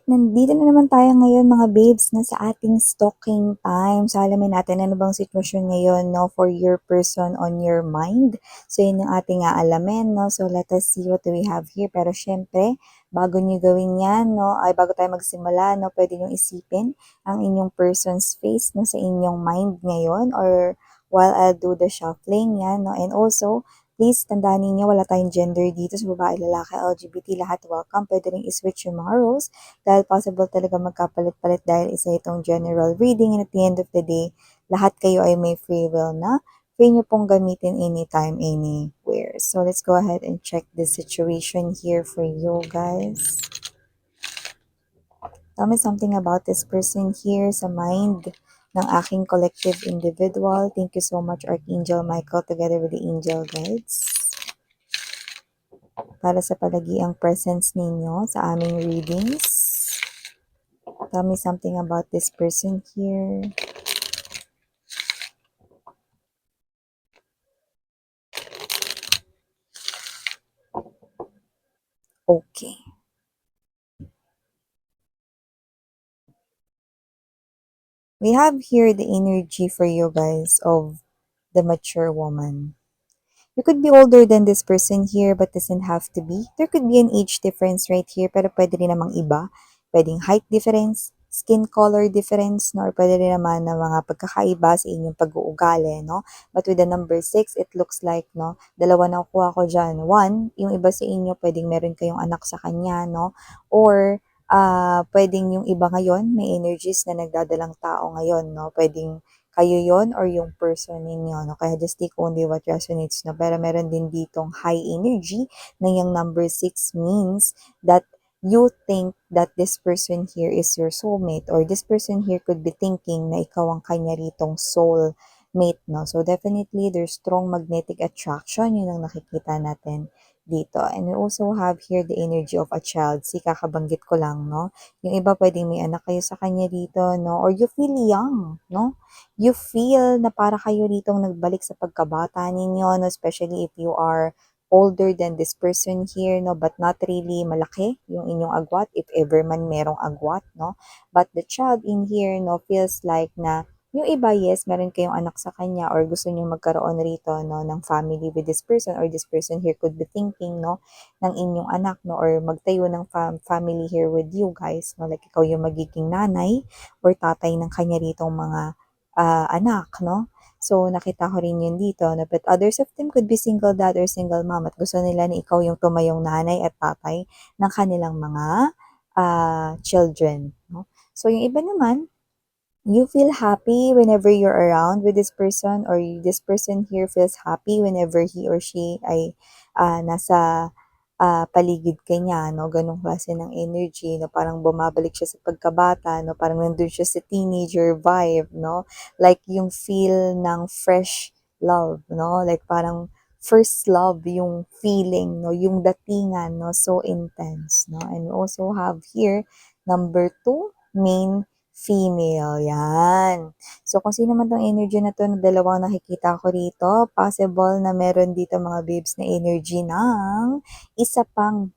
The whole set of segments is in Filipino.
Nandito na naman tayo ngayon mga babes na sa ating stalking time. So alamin natin ano bang sitwasyon ngayon no, for your person on your mind. So yun yung ating aalamin. No? So let us see what do we have here. Pero syempre, bago nyo gawin yan, no, ay bago tayo magsimula, no, pwede nyo isipin ang inyong person's face no, sa inyong mind ngayon or while I'll do the shuffling. Yan, no? And also, please, tandaan ninyo, wala tayong gender dito sa babae, lalaki, LGBT, lahat welcome. Pwede rin i-switch yung mga roles dahil possible talaga magkapalit-palit dahil isa itong general reading and at the end of the day, lahat kayo ay may free will na free nyo pong gamitin anytime, anywhere. So let's go ahead and check the situation here for you guys. Tell me something about this person here sa mind ng aking collective individual. Thank you so much, Archangel Michael, together with the angel guides, para sa palagiang presence ninyo sa aming readings. Tell me something about this person here. Okay. We have here the energy for you guys of the mature woman. You could be older than this person here but doesn't have to be. There could be an age difference right here pero pwede rin namang iba. Pwedeng height difference, skin color difference, no? Or pwede rin naman na mga pagkakaiba sa inyong pag-uugali, no? But with the number 6, it looks like, no? Dalawa na kuha ko dyan. One, yung iba sa inyo, pwedeng meron kayong anak sa kanya, no? Or, pwedeng yung iba ngayon, may energies na nagdadalang tao ngayon, no? Pwedeng kayo yon or yung person ninyo, no? Kaya just take only what resonates, no? Pero meron din ditong high energy na yung number 6 means that you think that this person here is your soulmate or this person here could be thinking na ikaw ang kanya ritong soulmate, no? So definitely, there's strong magnetic attraction, yun ang nakikita natin dito. And we also have here the energy of a child. Si kakabanggit ko lang, no? Yung iba pwedeng may anak kayo sa kanya dito, no? Or you feel young, no? You feel na para kayo ditong nagbalik sa pagkabata ninyo, no? Especially if you are older than this person here, no? But not really malaki yung inyong agwat, if ever man merong agwat, no? But the child in here, no, feels like na yung iba, yes, meron kayong anak sa kanya or gusto niyo magkaroon rito, no, ng family with this person or this person here could be thinking, no, ng inyong anak, no, or magtayo ng family here with you guys, no, like ikaw yung magiging nanay or tatay ng kanya ritong mga anak, no. So, nakita ko rin yun dito, no, but others of them could be single dad or single mom at gusto nila na ikaw yung tumayong nanay at tatay ng kanilang mga children, no. So, yung iba naman, you feel happy whenever you're around with this person or this person here feels happy whenever he or she ay nasa paligid ka niya, no? Ganong klase ng energy, no? Parang bumabalik siya sa pagkabata, no? Parang nandun siya sa teenager vibe, no? Like yung feel ng fresh love, no? Like parang first love yung feeling, no? Yung datingan, no? So intense, no? And we also have here number 2, main female, yan. So, kung sino man tong energy na to na dalawang nakikita ko rito, possible na meron dito mga babes na energy ng isa pang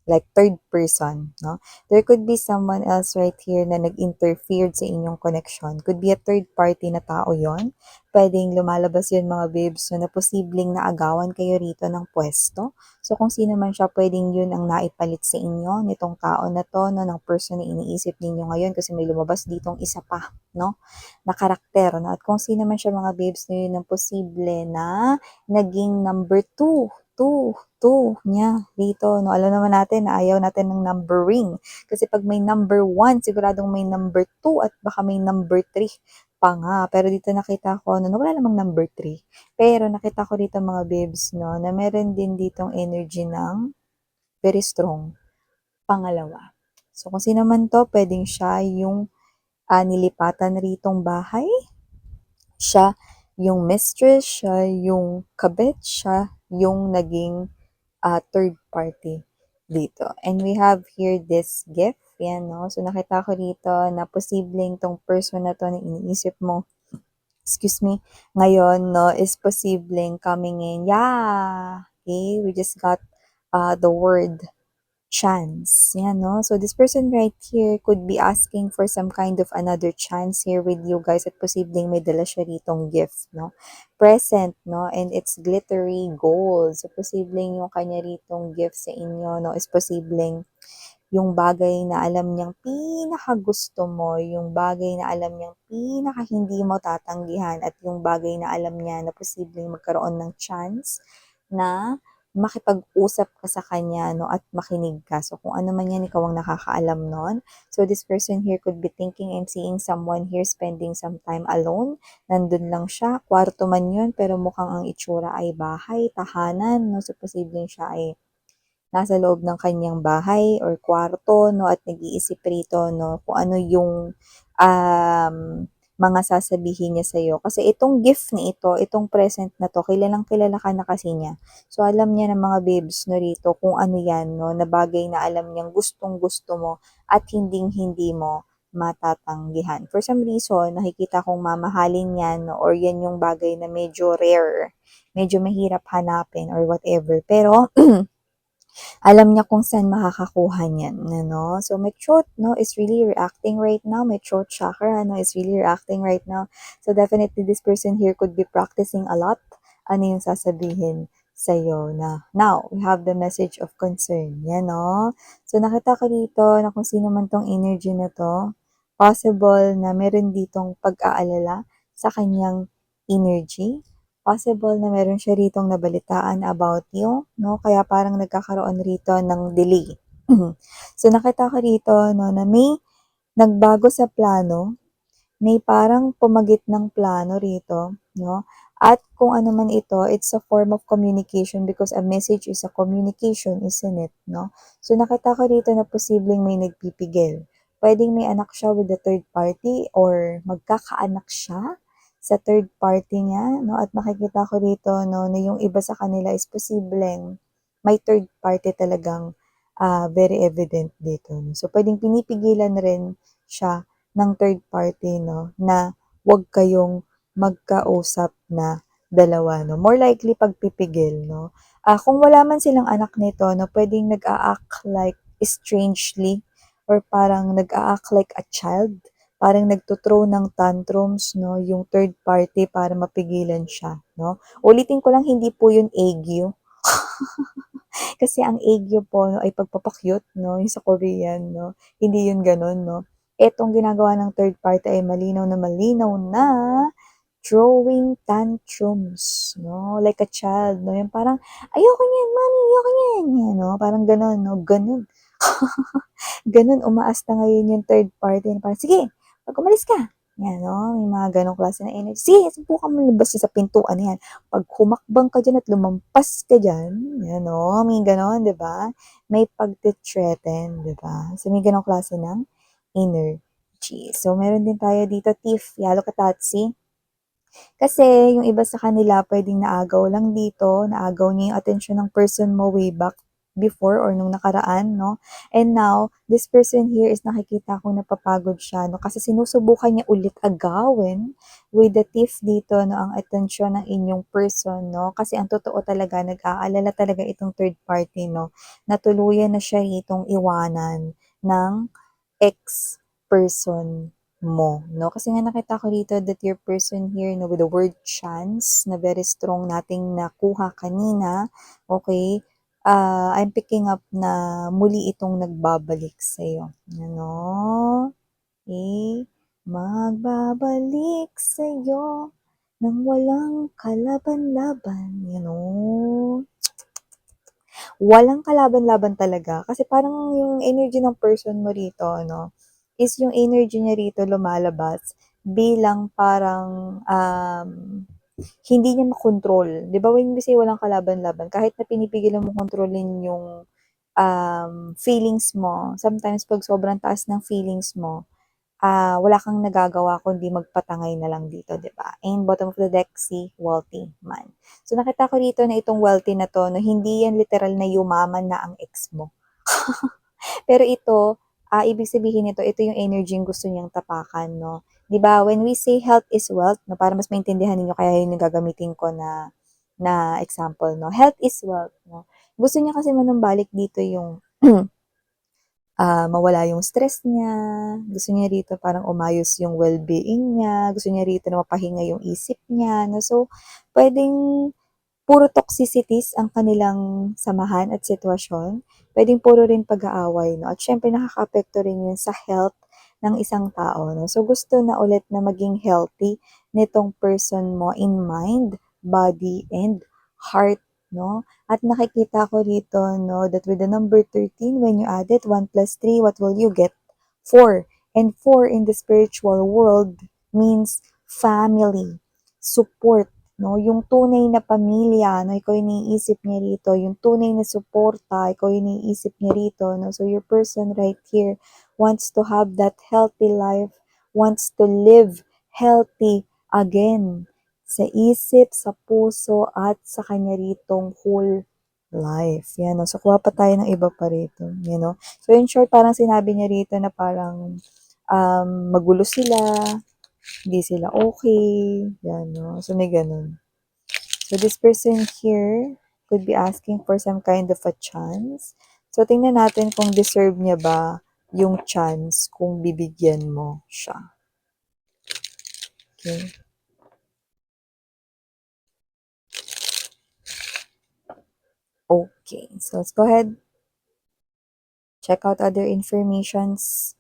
like third person, no? There could be someone else right here na nag-interfered sa inyong connection. Could be a third party na tao yon. Pwedeng lumalabas yun mga babes so na posibleng naagawan kayo rito ng pwesto. So kung sino man siya, pwedeng yun ang naipalit sa inyo nitong tao na to, no, ng person na iniisip ninyo ngayon kasi may lumabas ditong isa pa, no, na karakter, no? At kung sino man siya mga babes na yun ang posible na naging number 2 niya dito, no? Alam naman natin na ayaw natin ng numbering. Kasi pag may number 1, siguradong may number 2 at baka may number 3 pa nga. Pero dito nakita ko, no, wala namang number 3. Pero nakita ko dito mga babes, no, na meron din ditong energy ng very strong pangalawa. So kung sino man to, pwedeng siya yung nilipatan ritong bahay, siya yung mistress, siya yung kabit, siya yung naging third party dito. And we have here this gift. Yan, no? So, nakita ko dito na posibleng tong person na to na iniisip mo, excuse me, ngayon, no, is posibleng coming in. Yeah! Okay, we just got the word chance. Yan, no? So, this person right here could be asking for some kind of another chance here with you guys at posibleng may dala siya ritong gift, no? Present, no? And it's glittery gold. So, posibleng yung kanya ritong gift sa inyo, no? Is posibleng yung bagay na alam niyang pinakagusto mo, yung bagay na alam niyang pinaka hindi mo tatanggihan at yung bagay na alam niya na posibleng magkaroon ng chance na makipag-usap ka sa kanya, no, at makinig ka. So, kung ano man yan, ikaw ang nakakaalam nun. So, this person here could be thinking and seeing someone here spending some time alone. Nandun lang siya, kwarto man yun, pero mukhang ang itsura ay bahay, tahanan, no. So, posibleng siya ay nasa loob ng kanyang bahay or kwarto, no, at nag-iisip rito, no, kung ano yung mga sasabihin niya sa'yo. Kasi itong gift na ito, itong present na to, kilalang kilala ka na kasi niya. So, alam niya ng mga babes no rito kung ano yan, no, na bagay na alam niyang gustong gusto mo at hindi mo matatanggihan. For some reason, nakikita kong mamahalin yan, no, or yan yung bagay na medyo rare, medyo mahirap hanapin or whatever. Pero, alam niya kung saan makakakuha niyan, ano. So, my throat, no, is really reacting right now. My throat chakra, no, is really reacting right now. So, definitely, this person here could be practicing a lot. Ano yung sasabihin sa'yo na, now, we have the message of concern. Yan, no. So, nakita ko dito na kung sino man tong energy na to, possible na meron ditong pag-aalala sa kanyang energy. Possible na meron siya ritong nabalitaan about you, no? Kaya parang nagkakaroon rito ng delay. So, nakita ko rito, no, na may nagbago sa plano, may parang pumagit ng plano rito, no? At kung ano man ito, it's a form of communication because a message is a communication, isn't it, no? So, nakita ko rito na posibleng may nagpipigil. Pwedeng may anak siya with the third party or magkakaanak siya sa third party niya, no? At nakikita ko rito, no, na yung iba sa kanila is posibleng may third party talagang very evident dito. No? So, pwedeng pinipigilan rin siya ng third party, no, na wag kayong magkausap na dalawa, no. More likely pagpipigil, no. Kung wala man silang anak nito, no, pwedeng nag-a-act like strangely or parang nag-a-act like a child. Parang nagtuthrow ng tantrums, no, yung third party para mapigilan siya, no. Ulitin ko lang, hindi po yun ague. Kasi ang aegyo po, no, ay pagpapakyut, no, yung sa Korean, no. Hindi yun ganun, no. Etong ginagawa ng third party ay malinaw na throwing tantrums, no, like a child, no, yung parang, ayoko niyan, mommy, ayoko niyan, yan, no, parang ganun, no, ganun. Ganun, umaas na ngayon yung third party, na parang, sige, pag umalis ka, yan, no, may mga ganong klase na energy. Sige, subukan mo lumabas sa pintuan na yan. Pag humakbang ka dyan at lumampas ka dyan, yan, no, may ganon, di ba? May pagtithreaten, di ba? So, may ganong klase ng energy. So, meron din tayo dito, Tiff, Yalo Katatsi. Kasi yung iba sa kanila pwedeng naagaw lang dito, naagaw niya yung atensyon ng person mo way back before or nung nakaraan, no? And now, this person here is nakikita ko napapagod siya, no? Kasi sinusubukan niya ulit agawin with the thief dito, no? Ang atensyon ng inyong person, no? Kasi ang totoo talaga, nag-aalala talaga itong third party, no? Natuluyan na siya itong iwanan ng ex-person mo, no? Kasi nga nakita ko dito that your person here, no, with the word chance, na very strong nating nakuha kanina, okay, I'm picking up na muli itong nagbabalik sa'yo. Ano? Okay? Magbabalik sa'yo nang walang kalaban-laban. You know? Walang kalaban-laban talaga. Kasi parang yung energy ng person mo rito, no, is yung energy niya rito lumalabas bilang parang hindi niya makontrol. Di ba when we say walang kalaban-laban, kahit na pinipigilan mo kontrolin yung feelings mo, sometimes pag sobrang taas ng feelings mo, wala kang nagagawa kundi magpatangay na lang dito, di ba? And bottom of the deck, si wealthy man. So, nakita ko dito na itong wealthy na to, no, hindi yan literal na yumaman na ang ex mo. Pero ito, ibig sabihin nito, ito yung energy yung gusto niyang tapakan, no? Di ba? When we say health is wealth, no, para mas maintindihan ninyo, kaya yun yung gagamitin ko na example, no? Health is wealth, no? Gusto niya kasi manumbalik dito yung mawala yung stress niya, gusto niya rito parang umayos yung well-being niya, gusto niya rito na mapahinga yung isip niya 'no. So, puwedeng puro toxicities ang kanilang samahan at sitwasyon, puwedeng puro rin pag-aaway 'no, at siyempre nakakaapekto rin 'yun sa health ng isang tao 'no. So, gusto na ulit na maging healthy nitong person mo in mind, body, and heart 'no. At nakikita ko rito 'no, that with the number 13 when you add it, 1 plus 3, what will you get? 4. And 4 in the spiritual world means family, support 'no, yung tunay na pamilya 'no, ikaw yung iniisip niya rito, yung tunay na suporta, ikaw yung iniisip niya rito 'no. So your person right here wants to have that healthy life, wants to live healthy again sa isip, sa puso, at sa kanya ritong whole life, 'yan 'no. So kuha pa tayo ng iba pa rito, you know. So in short, parang sinabi niya rito na parang, magulo sila, hindi sila okay, 'yan 'no. So may gano'n. So this person here could be asking for some kind of a chance. So tingnan natin kung deserve niya ba yung chance kung bibigyan mo siya. Okay. Okay. So let's go ahead, check out other informations.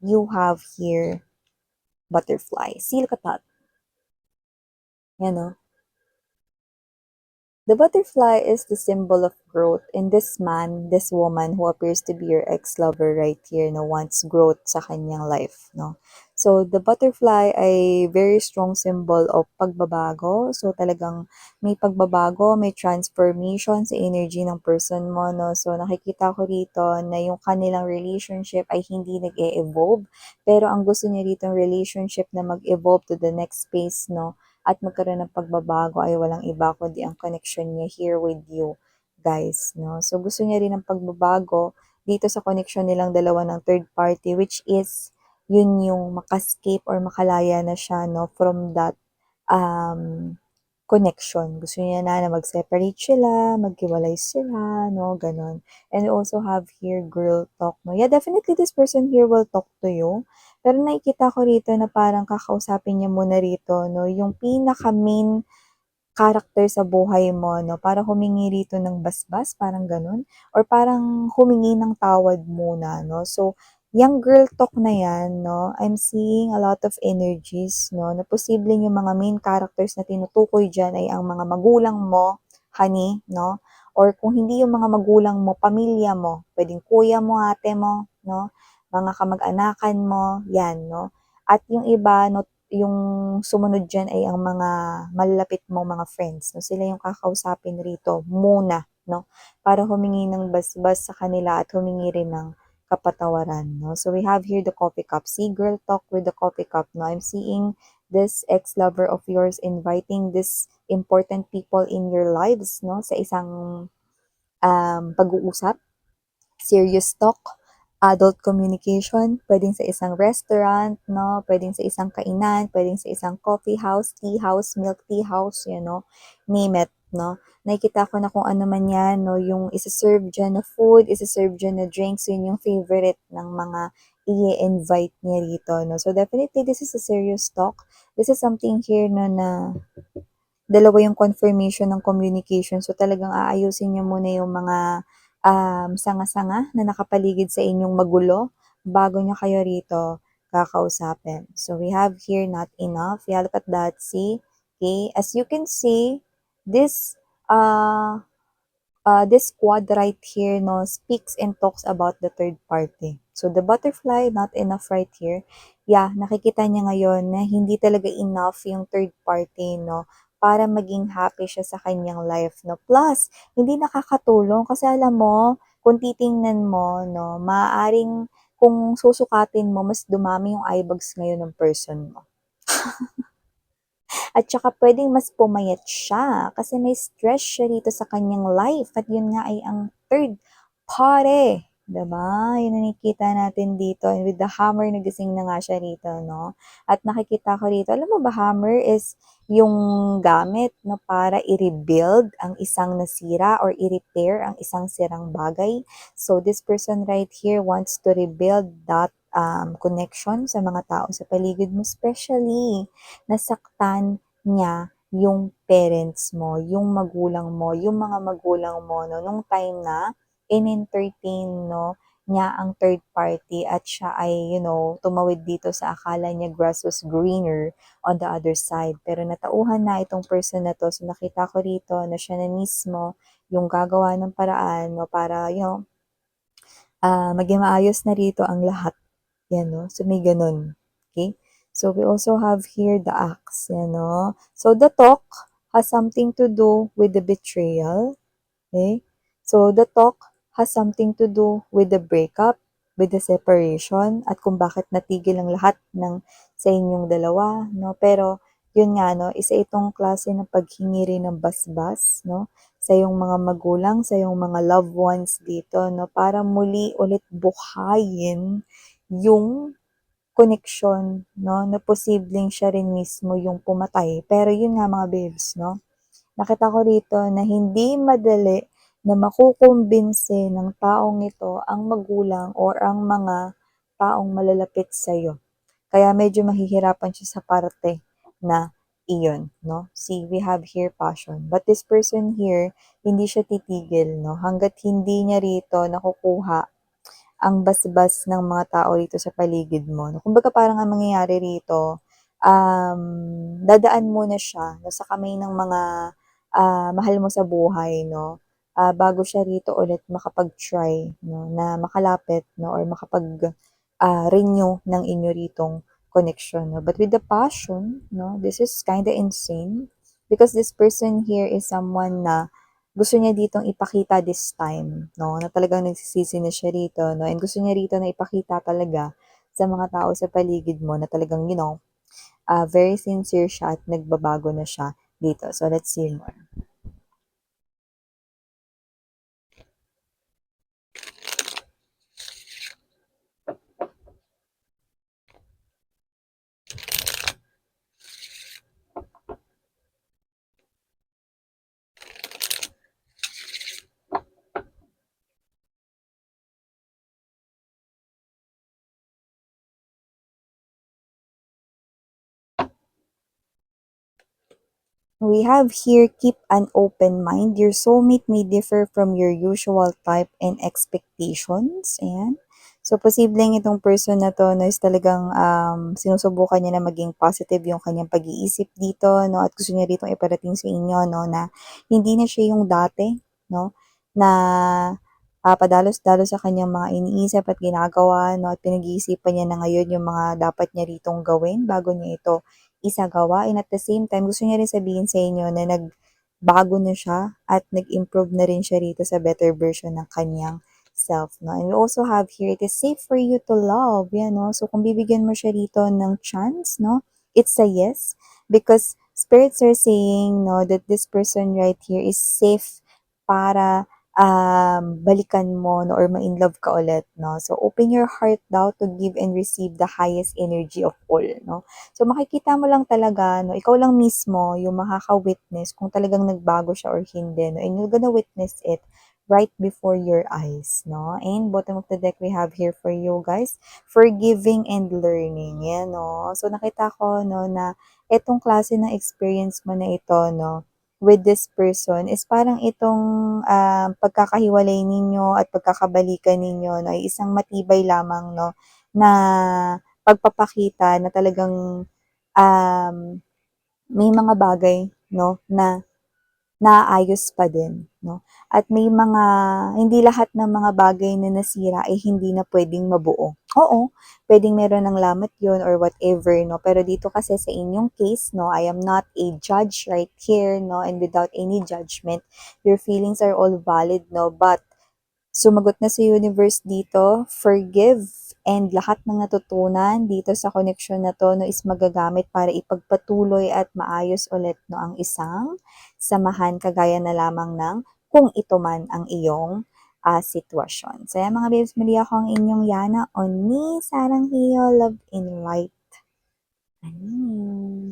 You have here butterfly. See, look at that. Yan, no? The butterfly is the symbol of growth, and this man, this woman who appears to be your ex-lover right here, no, wants growth sa kanyang life, no. So, the butterfly ay very strong symbol of pagbabago. So, talagang may pagbabago, may transformation sa energy ng person mo, no. So, nakikita ko rito na yung kanilang relationship ay hindi nag-e-evolve, pero ang gusto niya rito relationship na mag-evolve to the next phase, no, at magkaroon ng pagbabago ay walang iba kundi ang connection niya here with you, guys, no? So, gusto niya rin ng pagbabago dito sa connection nilang dalawa ng third party, which is, yun yung makascape or makalaya na siya, no, from that um, connection. Gusto niya na mag-separate sila, maghiwalay sila, no, ganon. And we also have here girl talk, no. Yeah, definitely this person here will talk to you. Pero nakikita ko rito na parang kakausapin niya muna rito, no, yung pinaka-main character sa buhay mo 'no, para humingi rito ng basbas, parang gano'n, or parang humingi ng tawad muna 'no. So, yang girl talk na 'yan 'no, I'm seeing a lot of energies 'no, na posibleng yung mga main characters na tinutukoy diyan ay ang mga magulang mo, honey 'no, or kung hindi yung mga magulang mo, pamilya mo, puwedeng kuya mo, ate mo 'no, mga kamag-anakan mo, 'yan 'no. At yung iba 'no, yung sumunod diyan ay ang mga malalapit mong mga friends 'no, sila yung kakausapin rito muna 'no, para humingi ng basbas sa kanila at humingi rin ng kapatawaran 'no. So we have here the coffee cup. See, girl talk with the coffee cup 'no. I'm seeing this ex-lover of yours inviting this important people in your lives 'no, sa isang, pag-uusap. Serious talk, adult communication, puwedeng sa isang restaurant 'no, puwedeng sa isang kainan, puwedeng sa isang coffee house, tea house, milk tea house, you know, name it 'no. Nakikita ko na kung ano man 'yan 'no, yung ise-serve diyan na food, ise-serve diyan na drinks, yun yung favorite ng mga i-i-invite niya rito 'no. So, definitely this is a serious talk. This is something here na dalawa yung confirmation ng communication. So, talagang aayusin niyo muna yung mga, sanga-sanga na nakapaligid sa inyong magulo bago niya kayo rito kakausapin. So, we have here not enough. Yeah, look at that, see? Okay, as you can see, this, uh this quad right here, no, speaks and talks about the third party. So, the butterfly, not enough right here. Yeah, nakikita niya ngayon na hindi talaga enough yung third party, no, para maging happy siya sa kanyang life, no. Plus, hindi nakakatulong kasi alam mo, kung titingnan mo, no, maaaring kung susukatin mo, mas dumami yung eyebags ngayon ng person mo. At saka puwedeng mas pumayat siya kasi may stress siya rito sa kanyang life at yun nga ay ang third party, 'di ba? Yun ang nakikita natin dito and with the hammer nagising na nga siya rito 'no. At nakikita ko rito, alam mo ba hammer is yung gamit 'no para i-rebuild ang isang nasira or i-repair ang isang sirang bagay. So this person right here wants to rebuild that connection sa mga tao sa paligid mo, especially nasaktan niya yung parents mo, yung magulang mo, yung mga magulang mo 'no, nung time na in-entertain 'no, niya ang third party at siya ay, tumawid dito sa akala niya grass was greener on the other side. Pero natauhan na itong person na 'to. So, nakita ko rito na siya na mismo yung gagawa ng paraan 'no, para, maging maayos na rito ang lahat. 'Yan 'no, so may gano'n, okay. So, we also have here the axe, 'yan 'no. So, the talk has something to do with the betrayal. Okay? So, the talk has something to do with the breakup, with the separation, at kung bakit natigil ang lahat ng sa inyong dalawa, no? Pero, yun nga, no, isa itong klase ng paghingi rin ng basbas, no, sa iyong mga magulang, sa iyong mga loved ones dito, no, para muli ulit buhayin yung koneksyon, no, na posibleng siya rin mismo yung pumatay. Pero yun nga mga babes, no, nakita ko rito na hindi madali na makukumbinsi ng taong ito ang magulang or ang mga taong malalapit sa iyo. Kaya medyo mahihirapan siya sa parte na iyon, no? See, we have here passion. But this person here, hindi siya titigil, no? Hanggat hindi niya rito nakukuha ang basbas ng mga tao rito sa paligid mo. No? Kumbaga parang ang mangyayari rito, dadaan muna siya no, sa kamay ng mga mahal mo sa buhay, no? Bago siya rito ulit makapag-try, no, na makalapit, no, or makapag-renew ng inyo ritong connection. No? But with the passion, no, this is kind of insane because this person here is someone na gusto niya ditong ipakita this time, no, na talagang nagsisisi na siya rito, no, and gusto niya rito na ipakita talaga sa mga tao sa paligid mo na talagang, very sincere siya at nagbabago na siya dito. So, let's see more. We have here, keep an open mind. Your soulmate may differ from your usual type and expectations. Ayan. So, posibleng itong person na to no, is talagang sinusubukan niya na maging positive yung kanyang pag-iisip dito, no? At gusto niya dito iparating sa inyo, no, na hindi na siya yung dati, no? Na padalos-dalos sa kanyang mga iniisip at ginagawa, no? At pinag-iisipan niya na ngayon yung mga dapat niya ritong gawin bago niya ito isagawa and at the same time gusto niya rin sabihin sa inyo na nagbago na siya at nag-improve na rin siya rito sa better version ng kanyang self, no? And we also have here, it is safe for you to love, yan, no? So, kung bibigyan mo siya rito ng chance, no? It's a yes because spirits are saying, no, that this person right here is safe para balikan mo no, or ma-inlove ka ulit, no? So, open your heart daw to give and receive the highest energy of all, no? So, makikita mo lang talaga, no, ikaw lang mismo yung makaka-witness kung talagang nagbago siya or hindi, no, and you're gonna witness it right before your eyes, no? And bottom of the deck, we have here for you guys, forgiving and learning, yan, no? So, nakita ko, no, na etong klase ng experience mo na ito, no, with this person is parang itong pagkakahiwalay ninyo at pagkakabalikan ninyo, no, ay isang matibay lamang, no, na pagpapakita na talagang may mga bagay, no, na naayos pa din, no? At may mga, hindi lahat ng mga bagay na nasira ay hindi na pwedeng mabuo. Oo, pwedeng meron ng lamat yun or whatever, no? Pero dito kasi sa inyong case, no, I am not a judge right here, no? And without any judgment, your feelings are all valid, no? But sumagot na si universe dito, forgive, and lahat ng natutunan dito sa connection na to no, is magagamit para ipagpatuloy at maayos ulit no, ang isang samahan kagaya na lamang ng kung ito man ang iyong sitwasyon. So, yan mga babes, muli ako ang inyong Yana on ni Sarang Hiyo, Love in Light. Ano?